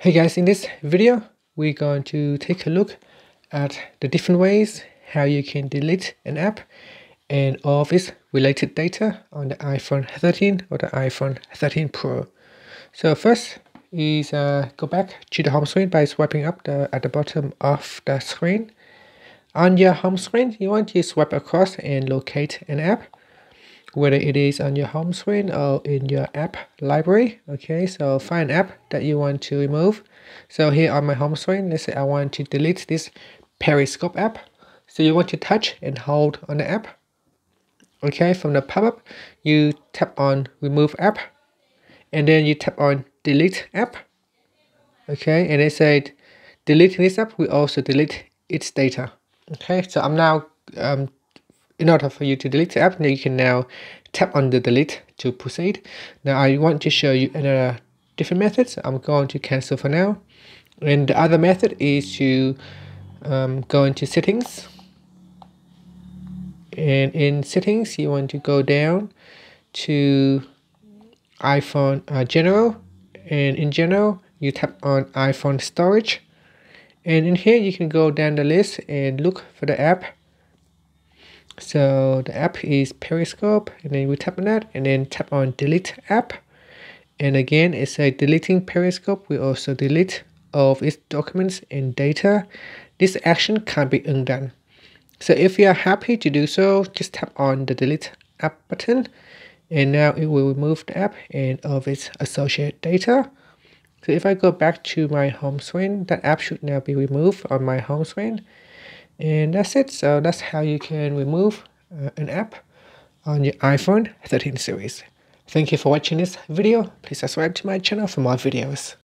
Hey guys, in this video we're going to take a look at the different ways how you can delete an app and all of its related data on the iPhone 13 or the iPhone 13 Pro. So first is go back to the home screen by swiping up at the bottom of the screen. On your home screen, you want to swipe across and locate an app, whether it is on your home screen or in your app library. Okay, so find an app that you want to remove. So here on my home screen, let's say I want to delete this Periscope app. So you want to touch and hold on the app. Okay, from the pop-up, you tap on remove app, and then you tap on delete app. Okay, and it said deleting this app will also delete its data. Okay, so I'm now in order for you to delete the app, you can now tap on the delete to proceed. Now I want to show you another different methods. I'm going to cancel for now. And the other method is to go into settings. And in settings, you want to go down to iPhone general. And in general, you tap on iPhone storage. And in here, you can go down the list and look for the app. So the app is Periscope, and then we tap on that and then tap on delete app. And again, it's like deleting Periscope. We also delete all of its documents and data. This action can't be undone. So if you are happy to do so, just tap on the delete app button, and now it will remove the app and all of its associated data. So if I go back to my home screen, that app should now be removed on my home screen. And that's it. So that's how you can remove an app on your iPhone 13 series. Thank you for watching this video. Please subscribe to my channel for more videos.